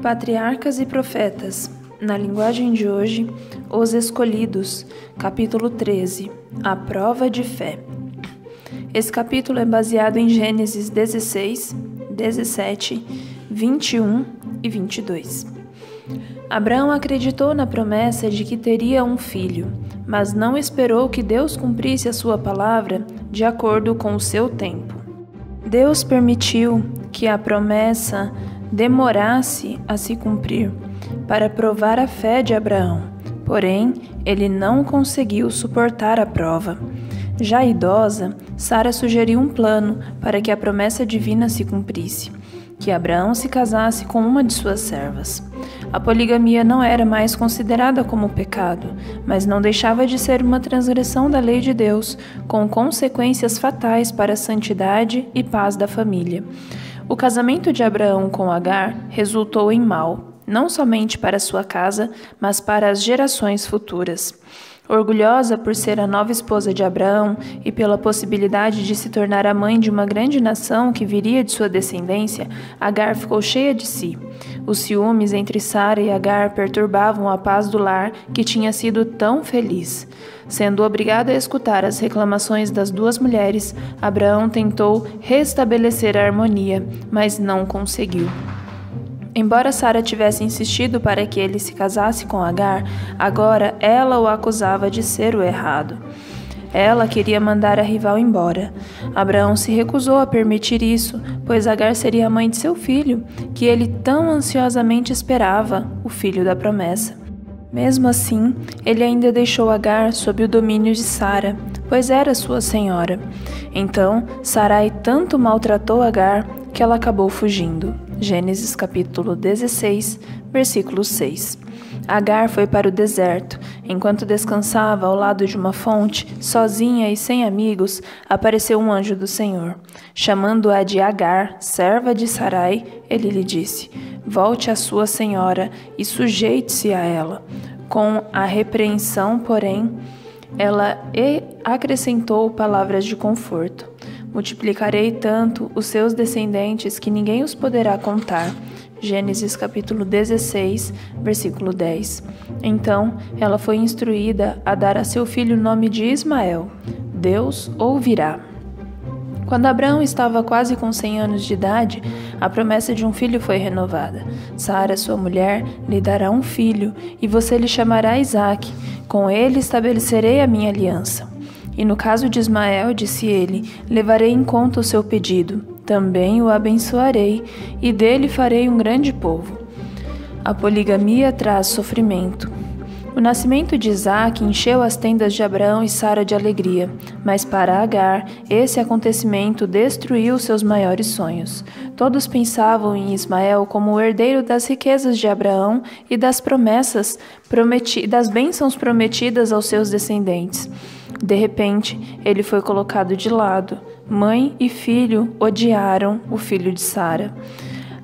Patriarcas e Profetas, na linguagem de hoje, Os Escolhidos, capítulo 13, A Prova de Fé. Esse capítulo é baseado em Gênesis 16, 17, 21 e 22. Abraão acreditou na promessa de que teria um filho, mas não esperou que Deus cumprisse a sua palavra de acordo com o seu tempo. Deus permitiu que a promessa demorasse a se cumprir para provar a fé de Abraão, porém, ele não conseguiu suportar a prova. Já idosa, Sara sugeriu um plano para que a promessa divina se cumprisse, que Abraão se casasse com uma de suas servas. A poligamia não era mais considerada como pecado, mas não deixava de ser uma transgressão da lei de Deus, com consequências fatais para a santidade e paz da família. O casamento de Abraão com Agar resultou em mal, não somente para sua casa, mas para as gerações futuras. Orgulhosa por ser a nova esposa de Abraão e pela possibilidade de se tornar a mãe de uma grande nação que viria de sua descendência, Agar ficou cheia de si. Os ciúmes entre Sara e Agar perturbavam a paz do lar que tinha sido tão feliz. Sendo obrigado a escutar as reclamações das duas mulheres, Abraão tentou restabelecer a harmonia, mas não conseguiu. Embora Sara tivesse insistido para que ele se casasse com Agar, agora ela o acusava de ser o errado. Ela queria mandar a rival embora. Abraão se recusou a permitir isso, pois Agar seria a mãe de seu filho, que ele tão ansiosamente esperava, o filho da promessa. Mesmo assim, ele ainda deixou Agar sob o domínio de Sara, pois era sua senhora. Então, Sarai tanto maltratou Agar que ela acabou fugindo. Gênesis capítulo 16, versículo 6. Agar foi para o deserto. Enquanto descansava ao lado de uma fonte, sozinha e sem amigos, apareceu um anjo do Senhor. Chamando-a de Agar, serva de Sarai, ele lhe disse: volte à sua senhora e sujeite-se a ela. Com a repreensão, porém, ela acrescentou palavras de conforto. Multiplicarei tanto os seus descendentes que ninguém os poderá contar. Gênesis capítulo 16, versículo 10. Então, ela foi instruída a dar a seu filho o nome de Ismael. Deus ouvirá. Quando Abraão estava quase com 100 anos de idade, a promessa de um filho foi renovada. Sara, sua mulher, lhe dará um filho, e você lhe chamará Isaque. Com ele estabelecerei a minha aliança. E no caso de Ismael, disse ele, levarei em conta o seu pedido. Também o abençoarei, e dele farei um grande povo. A poligamia traz sofrimento. O nascimento de Isaque encheu as tendas de Abraão e Sara de alegria, mas para Agar, esse acontecimento destruiu seus maiores sonhos. Todos pensavam em Ismael como o herdeiro das riquezas de Abraão e das das bênçãos prometidas aos seus descendentes. De repente, ele foi colocado de lado. Mãe e filho odiaram o filho de Sara.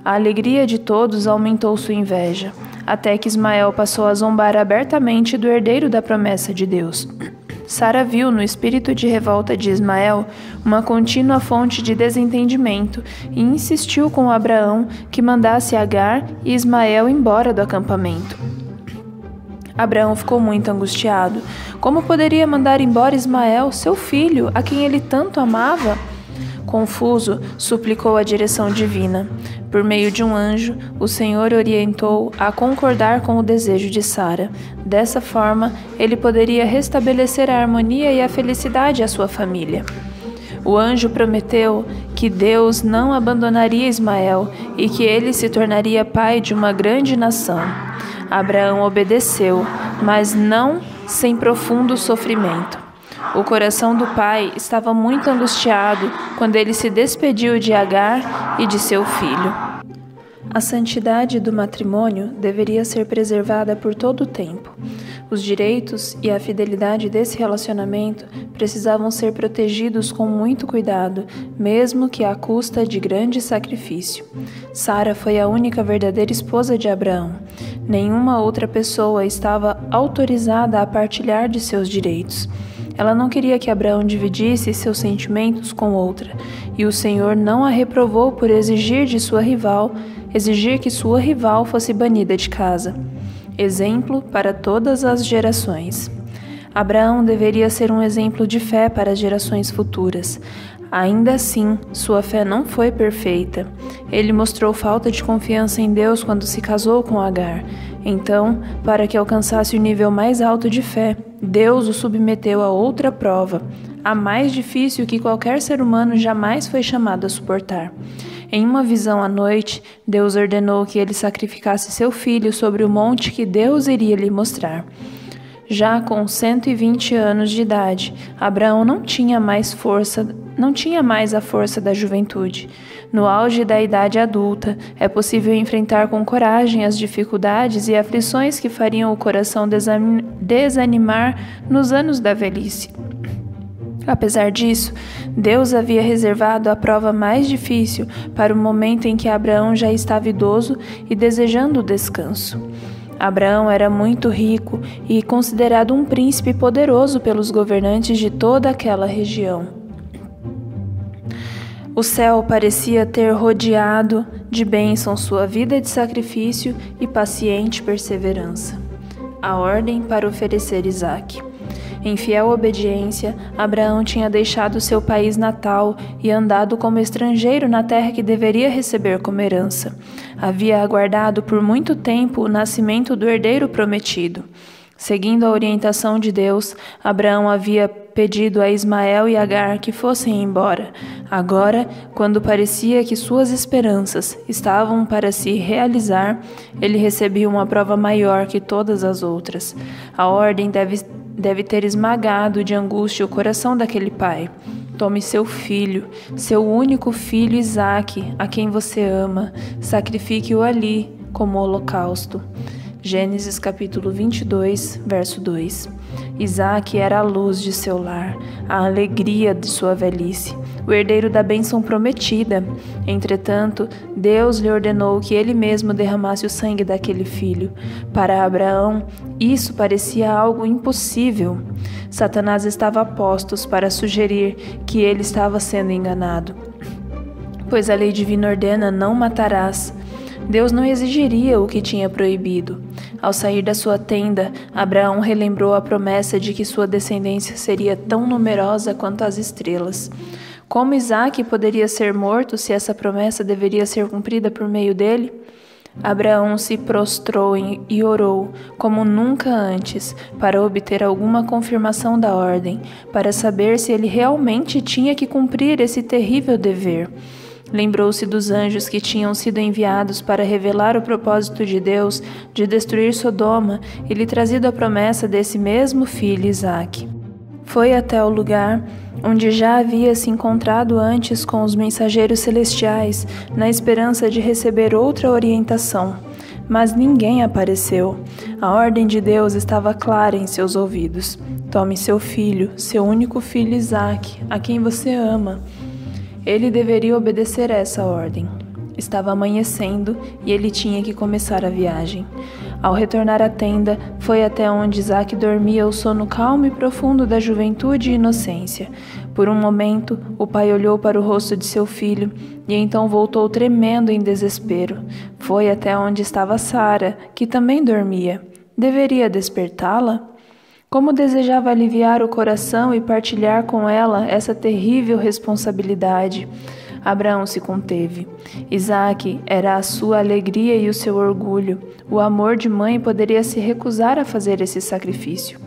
A alegria de todos aumentou sua inveja, até que Ismael passou a zombar abertamente do herdeiro da promessa de Deus. Sara viu no espírito de revolta de Ismael uma contínua fonte de desentendimento e insistiu com Abraão que mandasse Agar e Ismael embora do acampamento. Abraão ficou muito angustiado. Como poderia mandar embora Ismael, seu filho, a quem ele tanto amava? Confuso, suplicou a direção divina. Por meio de um anjo, o Senhor orientou a concordar com o desejo de Sara. Dessa forma, ele poderia restabelecer a harmonia e a felicidade à sua família. O anjo prometeu que Deus não abandonaria Ismael e que ele se tornaria pai de uma grande nação. Abraão obedeceu, mas não sem profundo sofrimento. O coração do pai estava muito angustiado quando ele se despediu de Agar e de seu filho. A santidade do matrimônio deveria ser preservada por todo o tempo. Os direitos e a fidelidade desse relacionamento precisavam ser protegidos com muito cuidado, mesmo que à custa de grande sacrifício. Sara foi a única verdadeira esposa de Abraão. Nenhuma outra pessoa estava autorizada a partilhar de seus direitos. Ela não queria que Abraão dividisse seus sentimentos com outra, e o Senhor não a reprovou por exigir de sua rival exigir que sua rival fosse banida de casa. Exemplo para todas as gerações. Abraão deveria ser um exemplo de fé para as gerações futuras. Ainda assim, sua fé não foi perfeita. Ele mostrou falta de confiança em Deus quando se casou com Agar. Então, para que alcançasse o nível mais alto de fé, Deus o submeteu a outra prova, a mais difícil que qualquer ser humano jamais foi chamado a suportar. Em uma visão à noite, Deus ordenou que ele sacrificasse seu filho sobre o monte que Deus iria lhe mostrar. Já com 120 anos de idade, Abraão não tinha mais a força da juventude. No auge da idade adulta, é possível enfrentar com coragem as dificuldades e aflições que fariam o coração desanimar nos anos da velhice. Apesar disso, Deus havia reservado a prova mais difícil para o momento em que Abraão já estava idoso e desejando o descanso. Abraão era muito rico e considerado um príncipe poderoso pelos governantes de toda aquela região. O céu parecia ter rodeado de bênção sua vida de sacrifício e paciente perseverança. A ordem para oferecer Isaque. Em fiel obediência, Abraão tinha deixado seu país natal e andado como estrangeiro na terra que deveria receber como herança. Havia aguardado por muito tempo o nascimento do herdeiro prometido. Seguindo a orientação de Deus, Abraão havia pedido a Ismael e Agar que fossem embora. Agora, quando parecia que suas esperanças estavam para se realizar, ele recebia uma prova maior que todas as outras. A ordem deve ter esmagado de angústia o coração daquele pai. Tome seu filho, seu único filho Isaque, a quem você ama, sacrifique-o ali como holocausto. Gênesis capítulo 22, verso 2. Isaque era a luz de seu lar, a alegria de sua velhice, o herdeiro da bênção prometida. Entretanto, Deus lhe ordenou que ele mesmo derramasse o sangue daquele filho. Para Abraão, isso parecia algo impossível. Satanás estava a postos para sugerir que ele estava sendo enganado. Pois a lei divina ordena: não matarás. Deus não exigiria o que tinha proibido. Ao sair da sua tenda, Abraão relembrou a promessa de que sua descendência seria tão numerosa quanto as estrelas. Como Isaque poderia ser morto se essa promessa deveria ser cumprida por meio dele? Abraão se prostrou e orou, como nunca antes, para obter alguma confirmação da ordem, para saber se ele realmente tinha que cumprir esse terrível dever. Lembrou-se dos anjos que tinham sido enviados para revelar o propósito de Deus de destruir Sodoma e lhe trazido a promessa desse mesmo filho Isaque. Foi até o lugar onde já havia se encontrado antes com os mensageiros celestiais, na esperança de receber outra orientação. Mas ninguém apareceu. A ordem de Deus estava clara em seus ouvidos. Tome seu filho, seu único filho Isaque, a quem você ama. Ele deveria obedecer a essa ordem. Estava amanhecendo e ele tinha que começar a viagem. Ao retornar à tenda, foi até onde Isaque dormia o sono calmo e profundo da juventude e inocência. Por um momento, o pai olhou para o rosto de seu filho e então voltou tremendo em desespero. Foi até onde estava Sara, que também dormia. Deveria despertá-la? Como desejava aliviar o coração e partilhar com ela essa terrível responsabilidade. Abraão se conteve. Isaque era a sua alegria e o seu orgulho. O amor de mãe poderia se recusar a fazer esse sacrifício.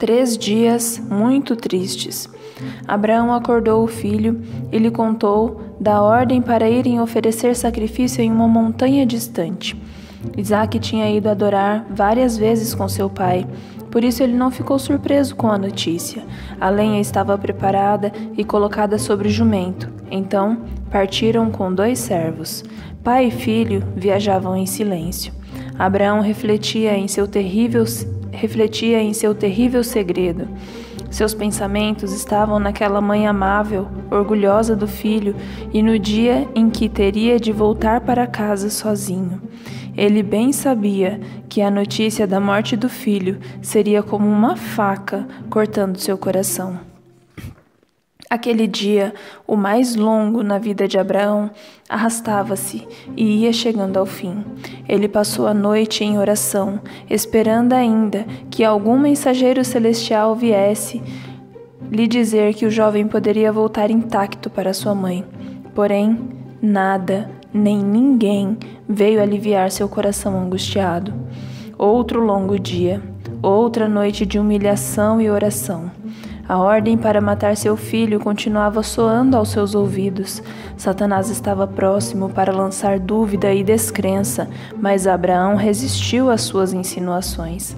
3 dias muito tristes. Abraão acordou o filho e lhe contou da ordem para irem oferecer sacrifício em uma montanha distante. Isaque tinha ido adorar várias vezes com seu pai. Por isso ele não ficou surpreso com a notícia. A lenha estava preparada e colocada sobre o jumento. Então partiram com 2 servos. Pai e filho viajavam em silêncio. Abraão refletia em seu terrível segredo. Seus pensamentos estavam naquela mãe amável, orgulhosa do filho, e no dia em que teria de voltar para casa sozinho. Ele bem sabia que a notícia da morte do filho seria como uma faca cortando seu coração. Aquele dia, o mais longo na vida de Abraão, arrastava-se e ia chegando ao fim. Ele passou a noite em oração, esperando ainda que algum mensageiro celestial viesse lhe dizer que o jovem poderia voltar intacto para sua mãe. Porém, nada, nem ninguém veio aliviar seu coração angustiado. Outro longo dia, outra noite de humilhação e oração. A ordem para matar seu filho continuava soando aos seus ouvidos. Satanás estava próximo para lançar dúvida e descrença, mas Abraão resistiu às suas insinuações.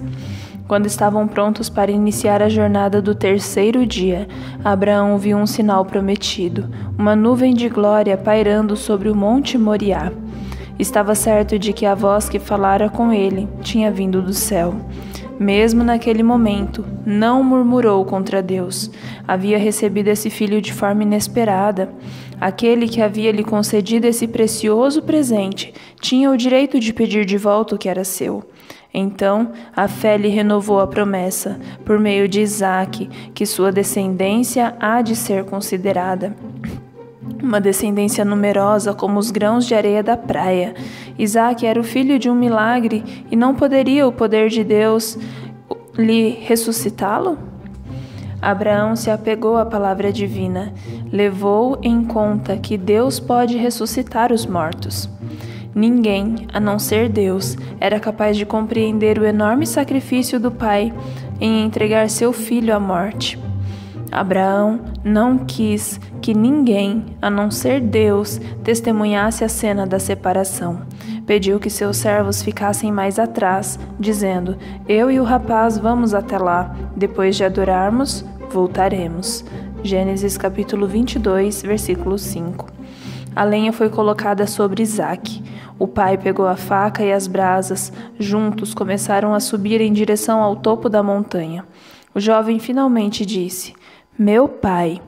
Quando estavam prontos para iniciar a jornada do terceiro dia, Abraão viu um sinal prometido, uma nuvem de glória pairando sobre o monte Moriá. Estava certo de que a voz que falara com ele tinha vindo do céu. Mesmo naquele momento, não murmurou contra Deus. Havia recebido esse filho de forma inesperada. Aquele que havia lhe concedido esse precioso presente tinha o direito de pedir de volta o que era seu. Então, a fé lhe renovou a promessa, por meio de Isaque, que sua descendência há de ser considerada. Uma descendência numerosa como os grãos de areia da praia. Isaque era o filho de um milagre e não poderia o poder de Deus lhe ressuscitá-lo? Abraão se apegou à palavra divina, levou em conta que Deus pode ressuscitar os mortos. Ninguém, a não ser Deus, era capaz de compreender o enorme sacrifício do pai em entregar seu filho à morte. Abraão não quis que ninguém, a não ser Deus, testemunhasse a cena da separação. Pediu que seus servos ficassem mais atrás, dizendo: "Eu e o rapaz vamos até lá. Depois de adorarmos, voltaremos." Gênesis capítulo 22, versículo 5. A lenha foi colocada sobre Isaque. O pai pegou a faca e as brasas. Juntos começaram a subir em direção ao topo da montanha. O jovem finalmente disse: "Meu pai,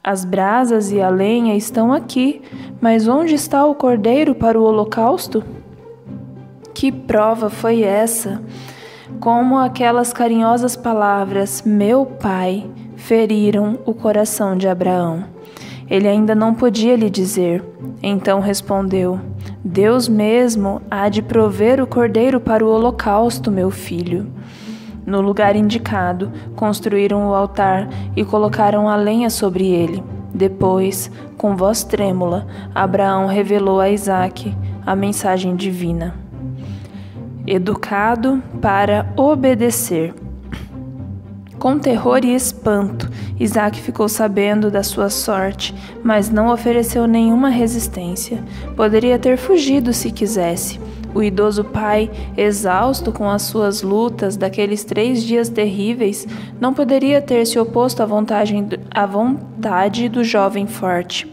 as brasas e a lenha estão aqui, mas onde está o cordeiro para o holocausto?" Que prova foi essa? Como aquelas carinhosas palavras, "meu pai", feriram o coração de Abraão. Ele ainda não podia lhe dizer. Então respondeu: "Deus mesmo há de prover o cordeiro para o holocausto, meu filho." No lugar indicado, construíram o altar e colocaram a lenha sobre ele. Depois, com voz trêmula, Abraão revelou a Isaque a mensagem divina. Educado para obedecer. Com terror e espanto, Isaque ficou sabendo da sua sorte, mas não ofereceu nenhuma resistência. Poderia ter fugido se quisesse. O idoso pai, exausto com as suas lutas daqueles 3 dias terríveis, não poderia ter se oposto à vontade do jovem forte.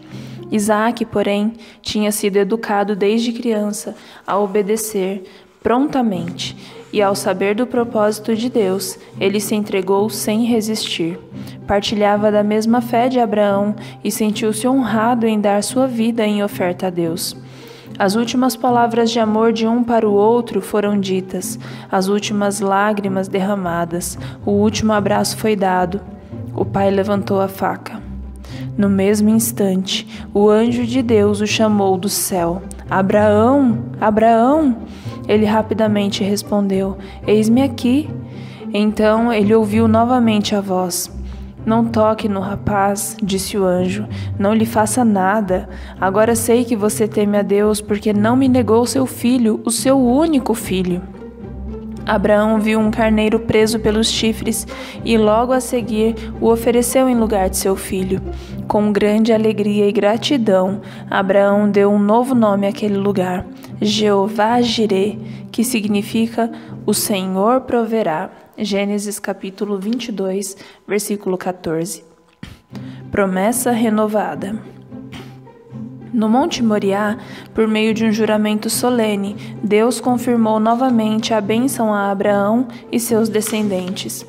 Isaque, porém, tinha sido educado desde criança a obedecer prontamente, e ao saber do propósito de Deus, ele se entregou sem resistir. Partilhava da mesma fé de Abraão e sentiu-se honrado em dar sua vida em oferta a Deus. As últimas palavras de amor de um para o outro foram ditas, as últimas lágrimas derramadas, o último abraço foi dado. O pai levantou a faca. No mesmo instante, o anjo de Deus o chamou do céu. "Abraão, Abraão!" Ele rapidamente respondeu: "Eis-me aqui." Então ele ouviu novamente a voz. "Não toque no rapaz", disse o anjo. "Não lhe faça nada. Agora sei que você teme a Deus porque não me negou seu filho, o seu único filho." Abraão viu um carneiro preso pelos chifres e logo a seguir o ofereceu em lugar de seu filho. Com grande alegria e gratidão, Abraão deu um novo nome àquele lugar, Jeová Jirê, que significa "o Senhor proverá." Gênesis capítulo 22, versículo 14. Promessa renovada. No Monte Moriá, por meio de um juramento solene, Deus confirmou novamente a bênção a Abraão e seus descendentes.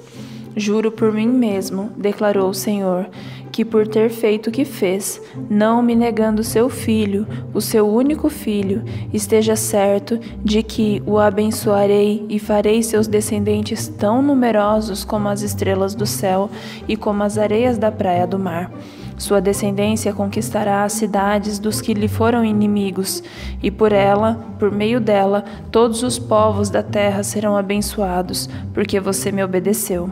"Juro por mim mesmo", declarou o Senhor, "que por ter feito o que fez, não me negando seu filho, o seu único filho, esteja certo de que o abençoarei e farei seus descendentes tão numerosos como as estrelas do céu e como as areias da praia do mar. Sua descendência conquistará as cidades dos que lhe foram inimigos, e por meio dela, todos os povos da terra serão abençoados, porque você me obedeceu.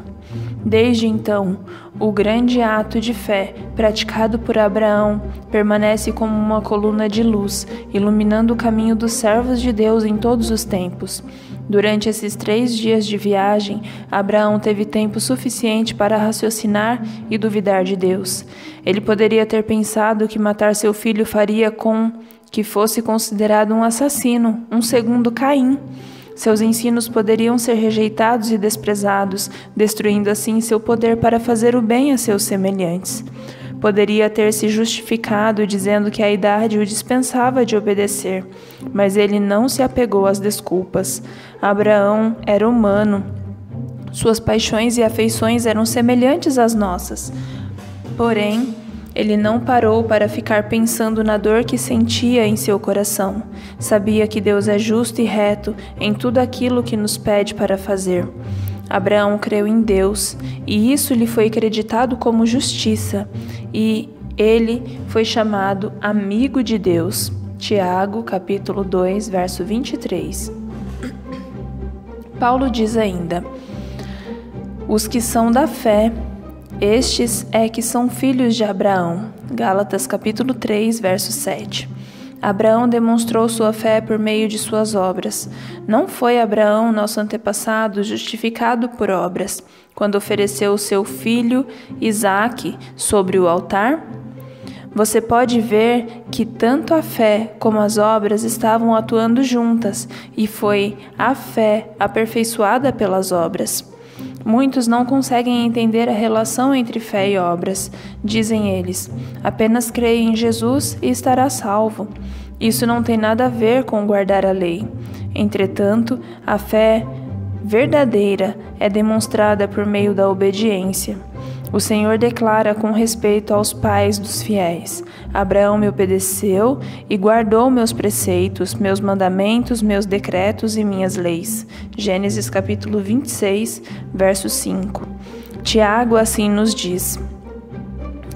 Desde então, o grande ato de fé praticado por Abraão permanece como uma coluna de luz, iluminando o caminho dos servos de Deus em todos os tempos. Durante esses 3 dias de viagem, Abraão teve tempo suficiente para raciocinar e duvidar de Deus. Ele poderia ter pensado que matar seu filho faria com que fosse considerado um assassino, um segundo Caim. Seus ensinos poderiam ser rejeitados e desprezados, destruindo assim seu poder para fazer o bem a seus semelhantes. Poderia ter se justificado dizendo que a idade o dispensava de obedecer, mas ele não se apegou às desculpas. Abraão era humano. Suas paixões e afeições eram semelhantes às nossas. Porém, ele não parou para ficar pensando na dor que sentia em seu coração. Sabia que Deus é justo e reto em tudo aquilo que nos pede para fazer. Abraão creu em Deus, e isso lhe foi acreditado como justiça, e ele foi chamado amigo de Deus. Tiago, capítulo 2, verso 23. Paulo diz ainda: os que são da fé, estes é que são filhos de Abraão. Gálatas capítulo 3, verso 7. Abraão demonstrou sua fé por meio de suas obras. Não foi Abraão, nosso antepassado, justificado por obras, quando ofereceu o seu filho Isaque sobre o altar? Você pode ver que tanto a fé como as obras estavam atuando juntas, e foi a fé aperfeiçoada pelas obras. Muitos não conseguem entender a relação entre fé e obras. Dizem eles: apenas creia em Jesus e estará salvo. Isso não tem nada a ver com guardar a lei. Entretanto, a fé verdadeira é demonstrada por meio da obediência. O Senhor declara com respeito aos pais dos fiéis: Abraão me obedeceu e guardou meus preceitos, meus mandamentos, meus decretos e minhas leis. Gênesis capítulo 26, verso 5. Tiago assim nos diz: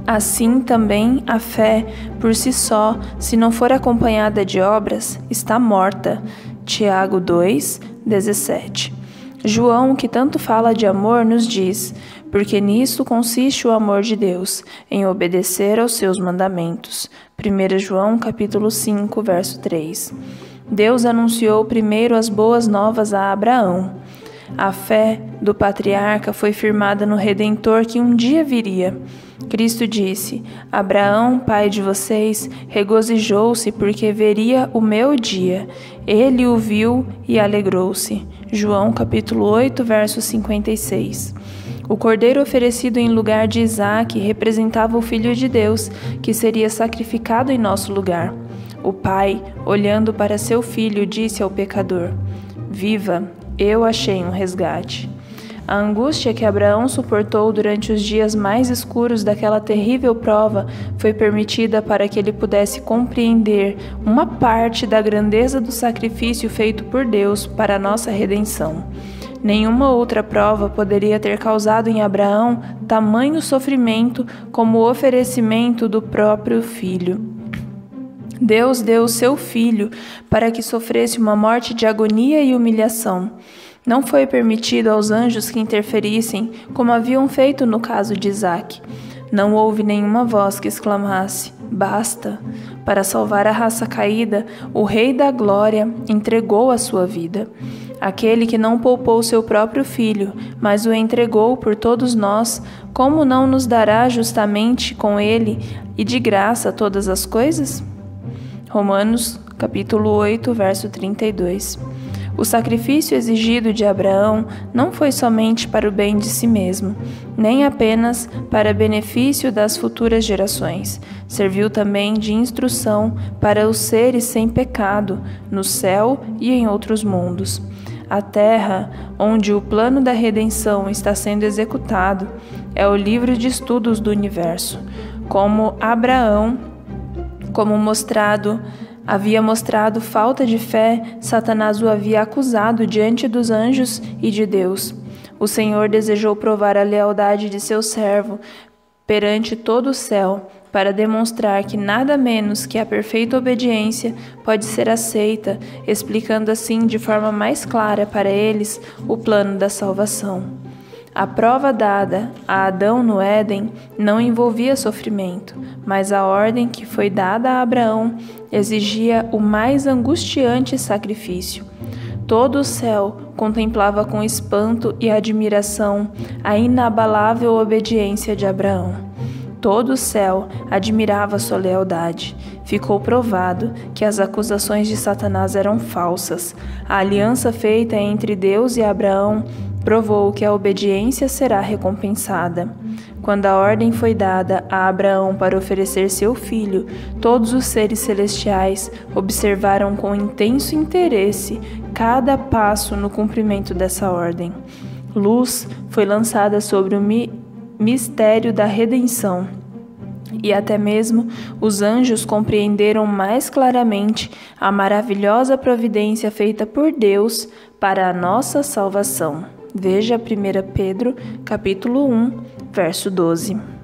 assim também a fé, por si só, se não for acompanhada de obras, está morta. Tiago 2, 17. João, que tanto fala de amor, nos diz: porque nisso consiste o amor de Deus, em obedecer aos seus mandamentos. 1 João capítulo 5, verso 3. Deus anunciou primeiro as boas novas a Abraão. A fé do patriarca foi firmada no Redentor que um dia viria. Cristo disse: Abraão, pai de vocês, regozijou-se porque veria o meu dia. Ele o viu e alegrou-se. João capítulo 8, verso 56. O cordeiro oferecido em lugar de Isaque representava o Filho de Deus, que seria sacrificado em nosso lugar. O pai, olhando para seu filho, disse ao pecador: viva, eu achei um resgate. A angústia que Abraão suportou durante os dias mais escuros daquela terrível prova foi permitida para que ele pudesse compreender uma parte da grandeza do sacrifício feito por Deus para a nossa redenção. Nenhuma outra prova poderia ter causado em Abraão tamanho sofrimento como o oferecimento do próprio filho. Deus deu o seu filho para que sofresse uma morte de agonia e humilhação. Não foi permitido aos anjos que interferissem, como haviam feito no caso de Isaque. Não houve nenhuma voz que exclamasse: basta! Para salvar a raça caída, o Rei da Glória entregou a sua vida. Aquele que não poupou seu próprio filho, mas o entregou por todos nós, como não nos dará justamente com ele e de graça todas as coisas? Romanos, capítulo 8, verso 32. O sacrifício exigido de Abraão não foi somente para o bem de si mesmo, nem apenas para benefício das futuras gerações. Serviu também de instrução para os seres sem pecado, no céu e em outros mundos. A terra, onde o plano da redenção está sendo executado, é o livro de estudos do universo. Como Abraão, havia mostrado falta de fé, Satanás o havia acusado diante dos anjos e de Deus. O Senhor desejou provar a lealdade de seu servo, perante todo o céu, para demonstrar que nada menos que a perfeita obediência pode ser aceita, explicando assim de forma mais clara para eles o plano da salvação. A prova dada a Adão no Éden não envolvia sofrimento, mas a ordem que foi dada a Abraão exigia o mais angustiante sacrifício. Todo o céu contemplava com espanto e admiração a inabalável obediência de Abraão. Todo o céu admirava sua lealdade. Ficou provado que as acusações de Satanás eram falsas. A aliança feita entre Deus e Abraão provou que a obediência será recompensada. Quando a ordem foi dada a Abraão para oferecer seu filho, todos os seres celestiais observaram com intenso interesse cada passo no cumprimento dessa ordem. Luz foi lançada sobre o mistério da redenção, e até mesmo os anjos compreenderam mais claramente a maravilhosa providência feita por Deus para a nossa salvação. Veja 1 Pedro, capítulo 1, verso 12.